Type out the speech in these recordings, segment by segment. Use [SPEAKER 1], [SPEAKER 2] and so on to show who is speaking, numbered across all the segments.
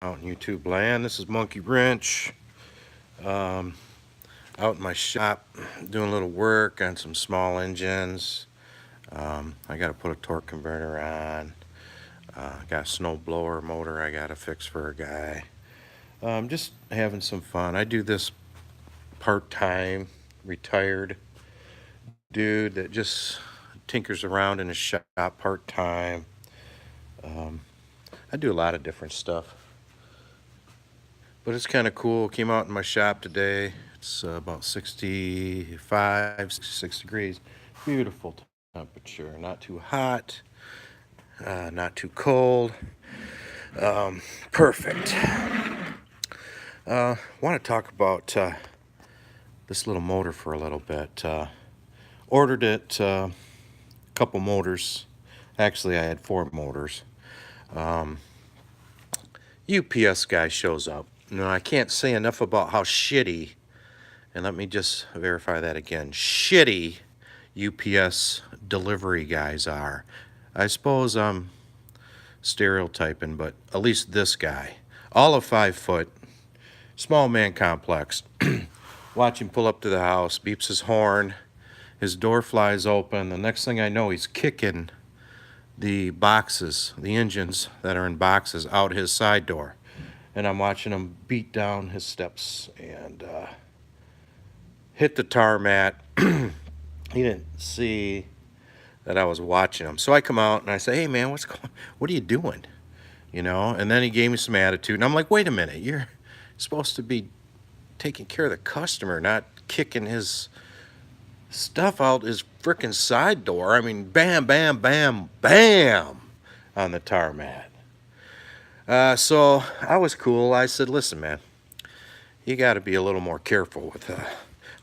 [SPEAKER 1] Out in YouTube land. This is Monkey Wrench. Um, Out in my shop doing a little work on some small engines. I got to put a torque converter on. Got a snow blower motor I got to fix for a guy. Just having some fun. I do this part-time, retired dude that just tinkers around in his shop part-time. Um, I do a lot of different stuff. But it's kind of cool. Came out in my shop today. It's about 65, 66 degrees. Beautiful temperature. Not too hot, not too cold. Perfect. Want to talk about this little motor for a little bit. Ordered it, a couple motors. Actually, I had 4 motors. UPS guy shows up. No, I can't say enough about how shitty, and let me just verify that again, shitty UPS delivery guys are. I suppose I'm stereotyping, but at least this guy, all of 5 foot, small man complex. Watch him pull up to the house, beeps his horn, his door flies open. The next thing I know, he's kicking the boxes, the engines that are in boxes, out his side door. And I'm watching him beat down his steps and hit the tarmac. He didn't see that I was watching him. So I come out and I say, hey man, what are you doing? You know, and then he gave me some attitude. And I'm like, wait a minute, you're supposed to be taking care of the customer, not kicking his stuff out his frickin' side door. I mean, bam, bam, bam, bam on the tarmac. So I was cool. I said, listen, man, you got to be a little more careful with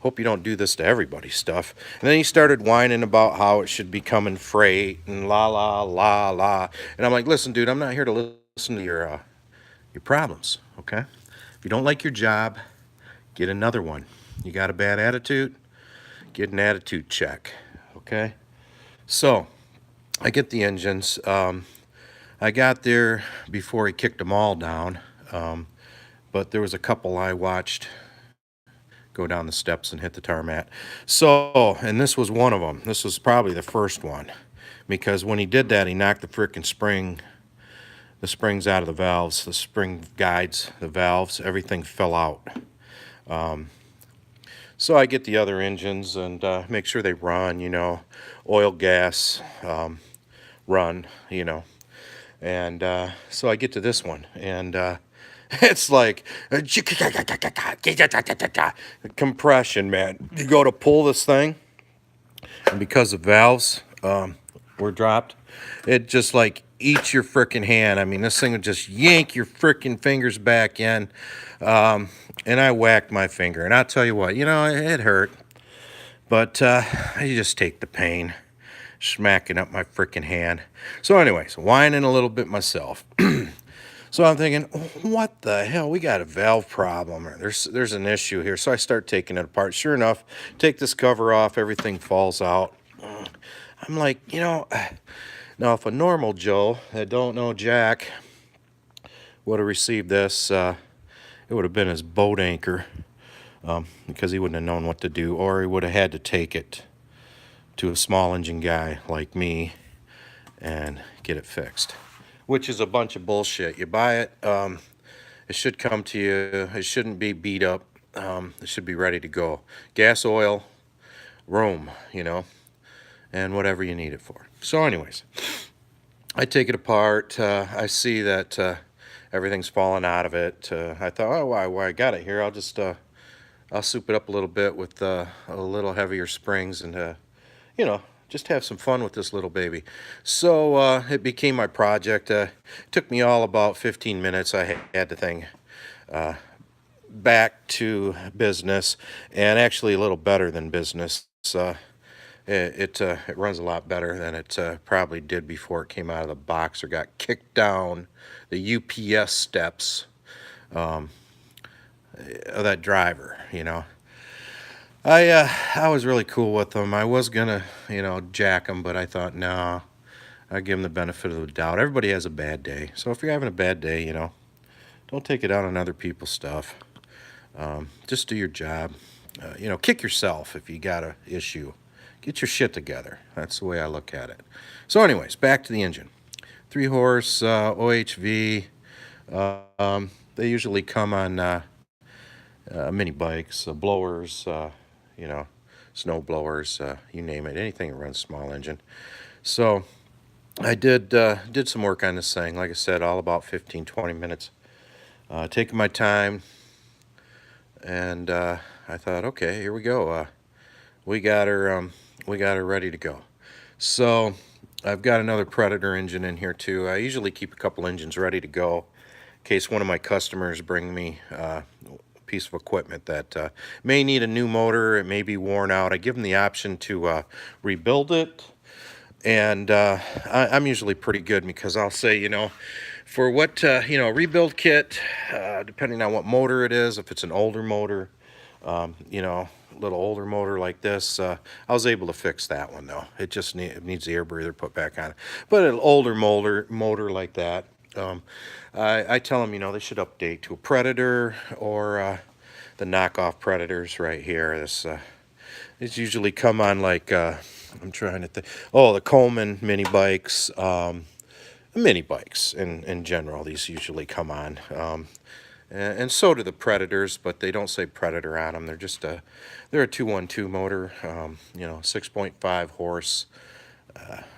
[SPEAKER 1] hope you don't do this to everybody's stuff. And then he started whining about how it should be coming freight and la la la la. And I'm like, listen, dude, I'm not here to listen to your problems, okay? If you don't like your job, get another one. You got a bad attitude, get an attitude check, okay? So I get the engines. I got there before he kicked them all down, but there was a couple I watched go down the steps and hit the tarmac. So, and this was one of them. This was probably the first one, because when he did that, he knocked the frickin' the springs out of the valves, the spring guides, the valves, everything fell out. So I get the other engines and make sure they run, you know, oil, gas, run, you know. And so I get to this one, and it's like compression, man. You go to pull this thing, and because the valves were dropped, it just like eats your frickin' hand. I mean, this thing would just yank your frickin' fingers back in. And I whacked my finger, and I'll tell you what, you know, it hurt, but I just take the pain, smacking up my frickin' hand. So anyways, whining a little bit myself. So I'm thinking, what the hell? We got a valve problem. Or there's an issue here. So I start taking it apart. Sure enough, take this cover off. Everything falls out. I'm like, you know, now if a normal Joe that don't know Jack would have received this, it would have been his boat anchor, because he wouldn't have known what to do, or he would have had to take it to a small engine guy like me and get it fixed, which is a bunch of bullshit. You buy it, it should come to you. It shouldn't be beat up. It should be ready to go. Gas, oil, room, you know, and whatever you need it for. So anyways, I take it apart. I see that everything's falling out of it. I thought, oh, why I got it here. I'll soup it up a little bit with a little heavier springs and, you know, just have some fun with this little baby. So it became my project. Took me all about 15 minutes. I had the thing back to business, and actually a little better than business. It runs a lot better than it probably did before it came out of the box or got kicked down the UPS steps of that driver, you know. I was really cool with them. I was gonna, you know, jack them, but I thought, no, I'd give them the benefit of the doubt. Everybody has a bad day. So if you're having a bad day, you know, Don't take it out on other people's stuff. Just do your job. You know, kick yourself if you got a issue. Get your shit together. That's the way I look at it. So anyways, back to the engine. 3-horse OHV. They usually come on mini bikes, blowers, you know, snow blowers, you name it, anything that runs small engine. So I did some work on this thing. Like I said, all about 15-20 minutes. Taking my time, and I thought, okay, here we go. We got her ready to go. So I've got another Predator engine in here too. I usually keep a couple engines ready to go in case one of my customers bring me a piece of equipment that may need a new motor. It may be worn out. I give them the option to rebuild it. And I'm usually pretty good because I'll say, you know, for what, you know, rebuild kit, depending on what motor it is, if it's an older motor, you know, a little older motor like this, I was able to fix that one though. It just needs the air breather put back on. But an older motor like that, I tell them, you know, they should update to a Predator or the knockoff Predators right here. These usually come on like, I'm trying to think. Oh, the Coleman mini bikes. Mini bikes in general, these usually come on. And so do the Predators, but they don't say Predator on them. They're just they're a 212 motor, you know, 6.5 horse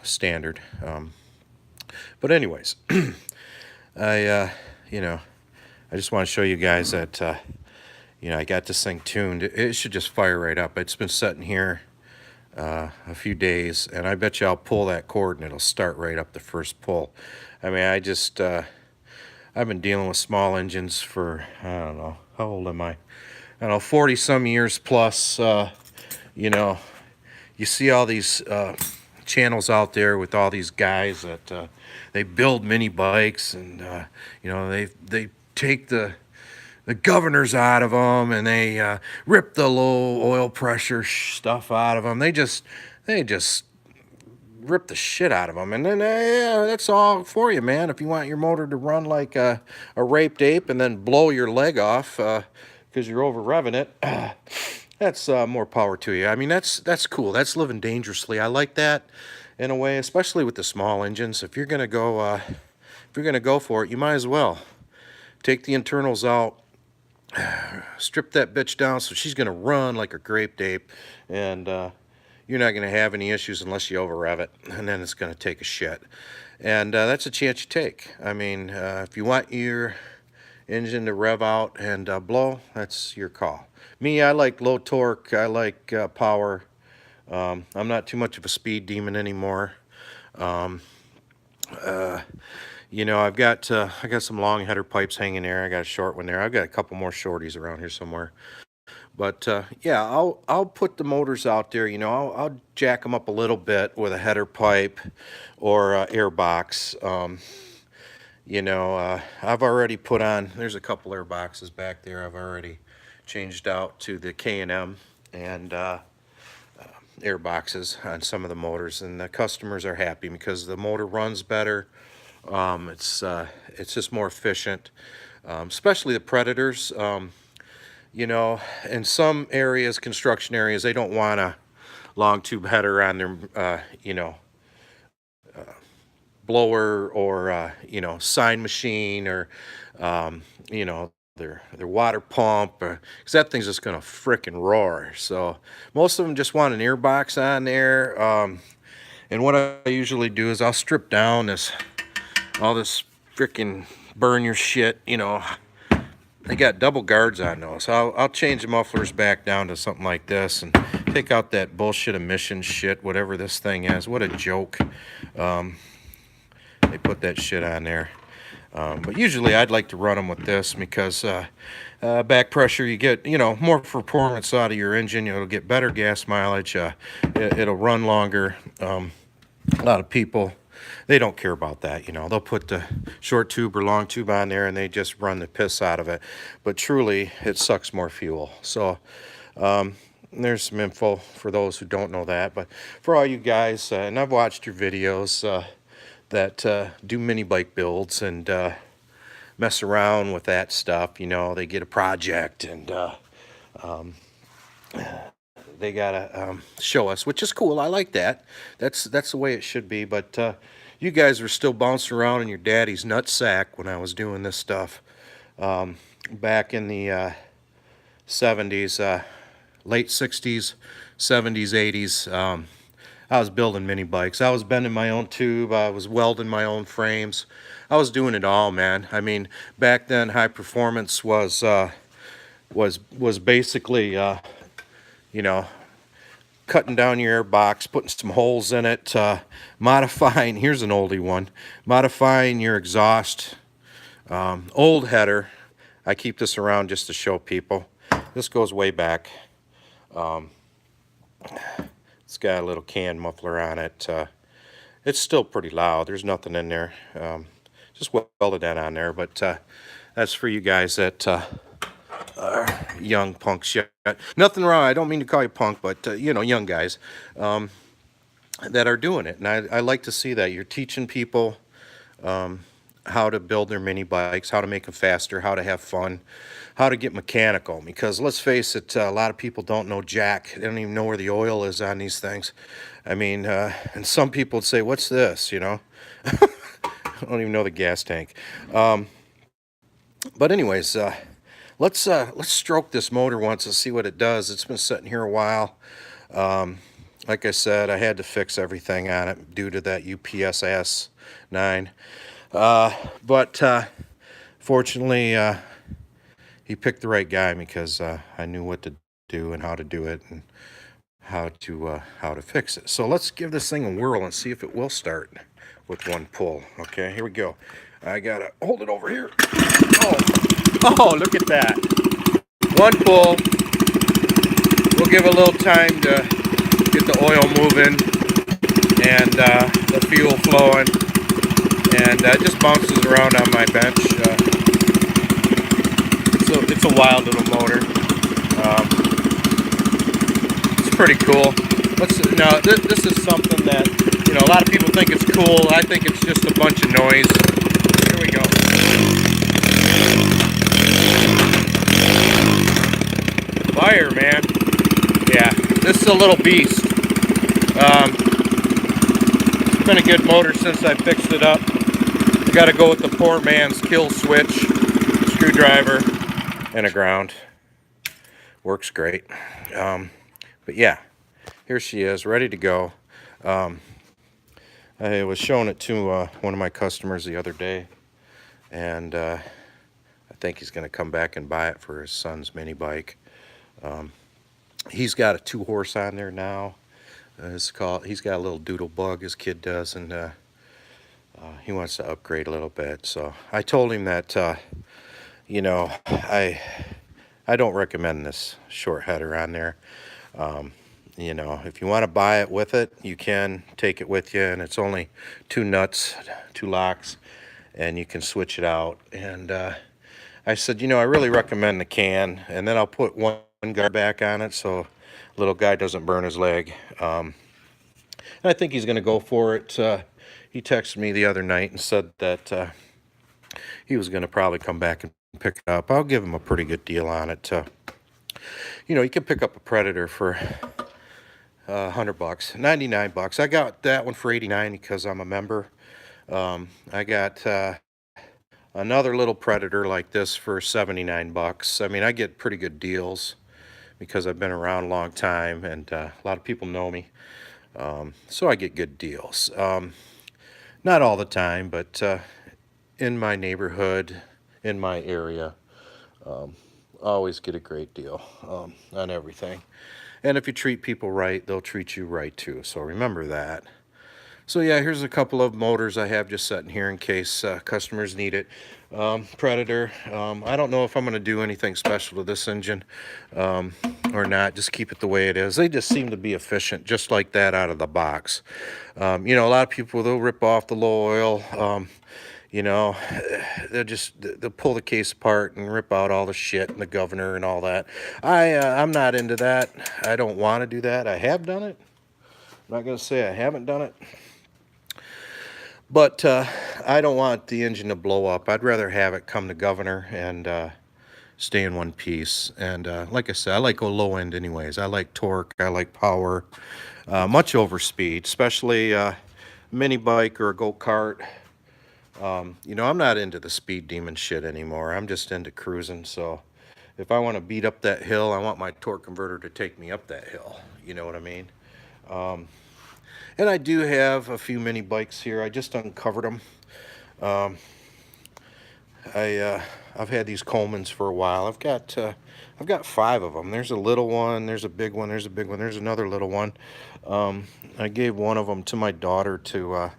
[SPEAKER 1] standard. But anyways, you know, I just want to show you guys that, you know, I got this thing tuned. It should just fire right up. It's been sitting here a few days, and I bet you I'll pull that cord and it'll start right up the first pull. I mean, I've been dealing with small engines for, I don't know, how old am I? I don't know, 40 some years plus. You know, you see all these channels out there with all these guys that they build mini bikes, and you know, they take the governors out of them, and they rip the low oil pressure stuff out of them. They just rip the shit out of them, and then yeah, that's all for you, man. If you want your motor to run like a raped ape and then blow your leg off because you're over revving it, that's more power to you. I mean, that's cool. That's living dangerously. I like that in a way, especially with the small engines. If you're gonna go for it, you might as well take the internals out, strip that bitch down so she's gonna run like a grape ape, and you're not gonna have any issues unless you over rev it, and then it's gonna take a shit. And that's a chance you take. I mean, if you want your engine to rev out and blow, that's your call. Me, I like low torque. I like power. I'm not too much of a speed demon anymore. You know, I got some long header pipes hanging there. I got a short one there. I've got a couple more shorties around here somewhere. But yeah, I'll put the motors out there. You know, I'll jack them up a little bit with a header pipe or air box. You know, I've already put on. There's a couple air boxes back there. I've already changed out to the K&M and air boxes on some of the motors, and the customers are happy because the motor runs better. It's just more efficient, especially the Predators. You know, in some areas, construction areas, they don't want a long tube header on their, you know, blower or, you know, sign machine or, you know, their water pump, because that thing's just going to frickin' roar. So most of them just want an ear box on there. And what I usually do is I'll strip down all this frickin' burn your shit, you know. They got double guards on those. I'll change the mufflers back down to something like this and take out that bullshit emission shit, whatever this thing is. What a joke. They put that shit on there. But usually I'd like to run them with this because back pressure, you get, you know, more performance out of your engine. It'll get better gas mileage. It'll run longer. A lot of people, they don't care about that, you know. They'll put the short tube or long tube on there and they just run the piss out of it. But truly, it sucks more fuel. So there's some info for those who don't know that. But for all you guys, and I've watched your videos that do mini bike builds, and mess around with that stuff. You know, they get a project and they gotta show us, which is cool. I like that. That's the way it should be. But you guys were still bouncing around in your daddy's nutsack when I was doing this stuff back in the 70s, late 60s, 70s, 80s. I was building mini bikes. I was bending my own tube. I was welding my own frames. I was doing it all, man. I mean, back then, high performance was basically, you know, cutting down your airbox, putting some holes in it, modifying. Here's an oldie one: modifying your exhaust. Old header. I keep this around just to show people. This goes way back. It's got a little can muffler on it. It's still pretty loud. There's nothing in there. Just welded that on there. But that's for you guys that are young punks yet. Nothing wrong. I don't mean to call you punk, but you know, young guys that are doing it. And I like to see that. You're teaching people how to build their mini bikes, how to make them faster, how to have fun, how to get mechanical. Because let's face it, a lot of people don't know jack. They don't even know where the oil is on these things. I mean, and some people would say, "What's this?" You know, I don't even know the gas tank. But anyways, let's stroke this motor once and see what it does. It's been sitting here a while. Like I said, I had to fix everything on it due to that UPS S9. But fortunately, he picked the right guy because I knew what to do and how to do it and how to fix it. So let's give this thing a whirl and see if it will start with one pull. Okay, here we go. I gotta hold it over here. Oh, look at that. One pull. We'll give it a little time to get the oil moving and the fuel flowing. And it just bounces around on my bench. It's a wild little motor. It's pretty cool. Now this is something that, you know, a lot of people think it's cool. I think it's just a bunch of noise. Here we go. Fire, man. Yeah, this is a little beast. It's been a good motor since I fixed it up. You got to go with the poor man's kill switch, screwdriver, and a ground. Works great. But yeah, here she is, ready to go. I was showing it to one of my customers the other day, and I think he's going to come back and buy it for his son's mini bike. He's got a 2-horse on there now. He's got a little doodle bug, his kid does, and he wants to upgrade a little bit. So I told him that, you know, I don't recommend this short header on there. You know, if you want to buy it with it, you can take it with you, and it's only 2 nuts, 2 locks, and you can switch it out. And I said, you know, I really recommend the can, and then I'll put one guard back on it so little guy doesn't burn his leg. And I think he's going to go for it. He texted me the other night and said that he was going to probably come back and pick it up. I'll give him a pretty good deal on it. You know, you can pick up a Predator for $100, $99. I got that one for $89 because I'm a member. I got another little Predator like this for $79. I mean, I get pretty good deals because I've been around a long time and a lot of people know me. So I get good deals. Not all the time, but in my neighborhood, in my area, I always get a great deal on everything. And if you treat people right, they'll treat you right too. So remember that. So yeah, here's a couple of motors I have just sitting here in case customers need it. Predator. I don't know if I'm going to do anything special to this engine or not. Just keep it the way it is. They just seem to be efficient just like that out of the box. You know, a lot of people, they'll rip off the low oil. You know, they'll pull the case apart and rip out all the shit and the governor and all that. I'm not into that. I don't want to do that. I have done it. I'm not going to say I haven't done it. But I don't want the engine to blow up. I'd rather have it come to governor and stay in one piece. And like I said, I like a low end anyways. I like torque. I like power. Much over speed, especially mini bike or a go-kart. You know, I'm not into the speed demon shit anymore. I'm just into cruising. So if I want to beat up that hill, I want my torque converter to take me up that hill. You know what I mean? And I do have a few mini bikes here. I just uncovered them. Um, I've had these Colemans for a while. I've got 5 of them. There's a little one. There's a big one. There's a big one. There's another little one. I gave one of them to my daughter to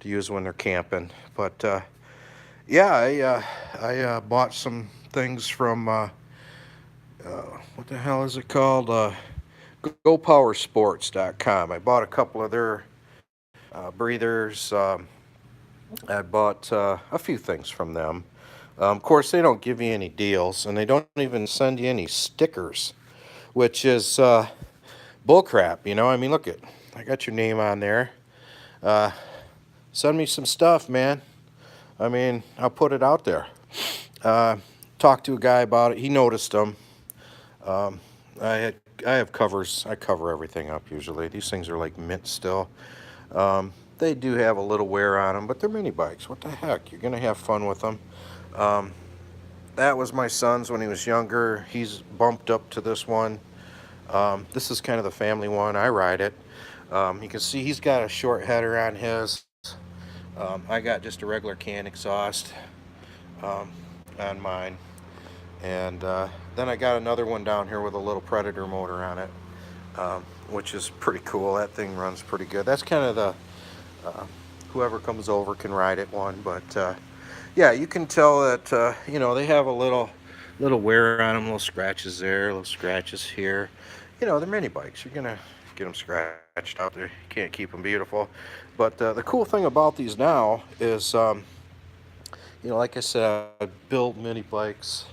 [SPEAKER 1] use when they're camping. But yeah, I bought some things from what the hell is it called? GoPowerSports.com. I bought a couple of their breathers. I bought a few things from them. Of course, they don't give you any deals, and they don't even send you any stickers, which is bullcrap. You know, I mean, look I got your name on there. Send me some stuff, man. I mean, I'll put it out there. Talked to a guy about it. He noticed them. I have covers. I cover everything up usually. These things are like mint still. They do have a little wear on them, but they're mini bikes. What the heck? You're gonna have fun with them. That was my son's when he was younger. He's bumped up to this one. This is kind of the family one. I ride it. You can see he's got a short header on his. I got just a regular can exhaust on mine. And then I got another one down here with a little Predator motor on it, which is pretty cool. That thing runs pretty good. That's kind of the whoever comes over can ride it one. But yeah, you can tell that you know, they have a little wear on them, little scratches there, little scratches here. You know, they're mini bikes. You're gonna get them scratched out there. You can't keep them beautiful. But the cool thing about these now is, you know, like I said, I build mini bikes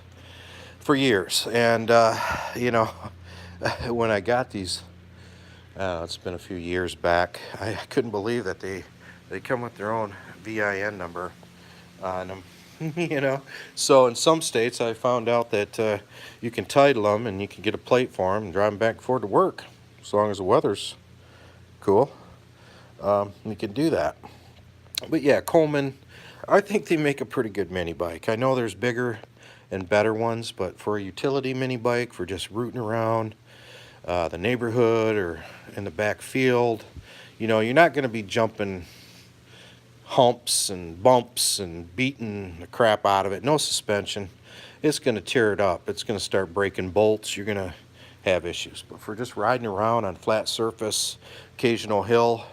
[SPEAKER 1] for years, and you know, when I got these, it's been a few years back. I couldn't believe that they come with their own VIN number on them. You know, so in some states I found out that you can title them and you can get a plate for them and drive them back and forth to work, as long as the weather's cool. You can do that. But yeah, Coleman, I think they make a pretty good mini bike. I know there's bigger and better ones, but for a utility mini bike, for just rooting around the neighborhood or in the back field, you know, you're not going to be jumping humps and bumps and beating the crap out of it. No suspension. It's going to tear it up. It's going to start breaking bolts. You're going to have issues. But for just riding around on flat surface, occasional hill,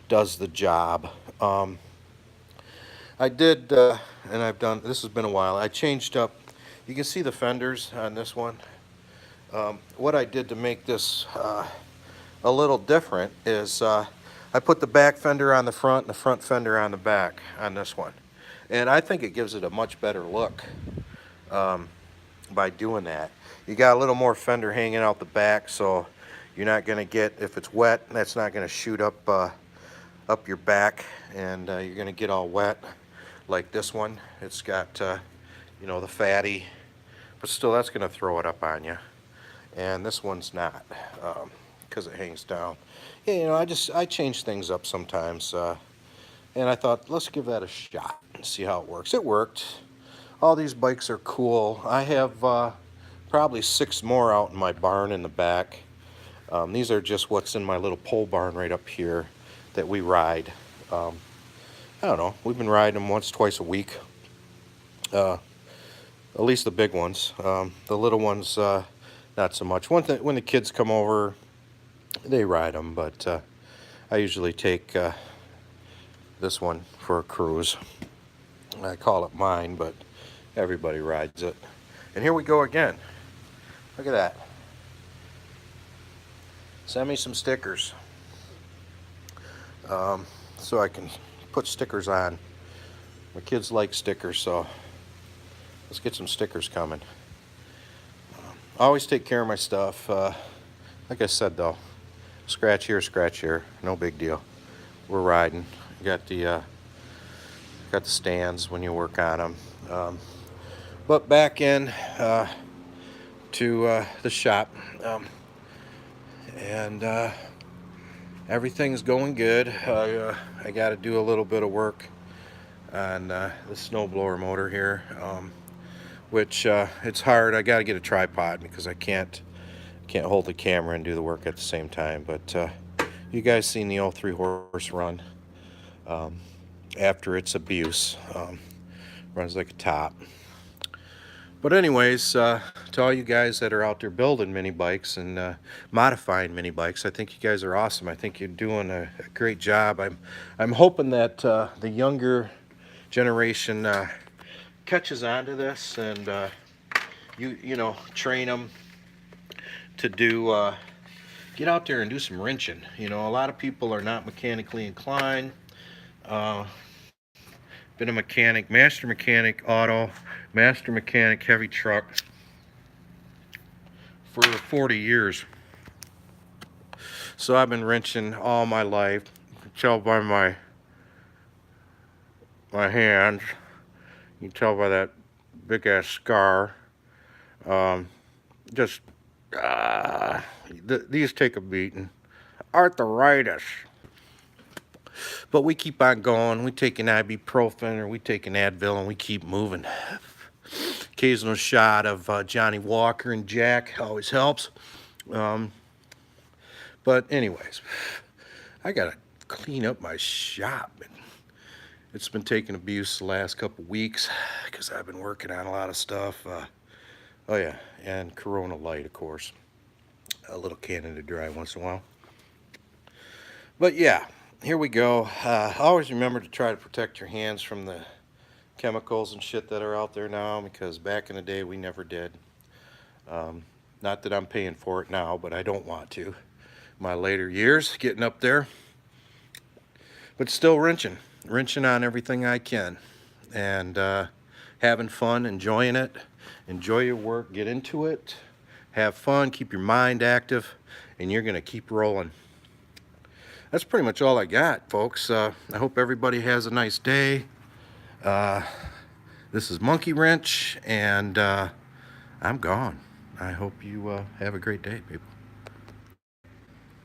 [SPEAKER 1] does the job. I did, and I've done, this has been a while, I changed up, you can see the fenders on this one. What I did to make this a little different is I put the back fender on the front and the front fender on the back on this one. And I think it gives it a much better look by doing that. You got a little more fender hanging out the back, so you're not going to get, if it's wet, that's not going to shoot up up your back, and you're going to get all wet like this one. It's got, you know, the fatty, but still that's going to throw it up on you. And this one's not, because it hangs down. Yeah, you know, I change things up sometimes, and I thought, let's give that a shot and see how it works. It worked. All these bikes are cool. I have probably 6 more out in my barn in the back. These are just what's in my little pole barn right up here that we ride. I don't know, we've been riding them once, twice a week. At least the big ones. The little ones, not so much. When the kids come over, they ride them, but I usually take this one for a cruise. I call it mine, but everybody rides it. And here we go again. Look at that. Send me some stickers, so I can put stickers on. My kids like stickers, so let's get some stickers coming. I always take care of my stuff. Like I said, though, scratch here, no big deal. We're riding. Got the got the stands when you work on them. But back in to the shop, and everything's going good. I got to do a little bit of work on the snowblower motor here, which it's hard. I got to get a tripod because I can't hold the camera and do the work at the same time. But you guys seen the 03 horse run after its abuse. Runs like a top. But anyways, to all you guys that are out there building mini bikes and modifying mini bikes, I think you guys are awesome. I think you're doing a great job. I'm hoping that the younger generation catches on to this, and you know, train them to do get out there and do some wrenching. You know, a lot of people are not mechanically inclined. Been a mechanic, master mechanic auto, master mechanic heavy truck for 40 years. So I've been wrenching all my life. You can tell by my hands. You can tell by that big ass scar. Just these take a beating. Arthritis. But we keep on going. We take an ibuprofen or we take an Advil and we keep moving. Occasional shot of Johnny Walker and Jack always helps. But anyways, I gotta clean up my shop. It's been taking abuse the last couple weeks because I've been working on a lot of stuff. Oh yeah, and Corona Light, of course. A little Canada Dry once in a while. But yeah, here we go. Always remember to try to protect your hands from the chemicals and shit that are out there now, because back in the day we never did. Not that I'm paying for it now, but I don't want to. My later years, getting up there. But still wrenching on everything I can. And having fun, enjoying it. Enjoy your work, get into it. Have fun, keep your mind active, and you're going to keep rolling. That's pretty much all I got, folks. I hope everybody has a nice day. This is Monkey Wrench, and I'm gone. I hope you have a great day, people.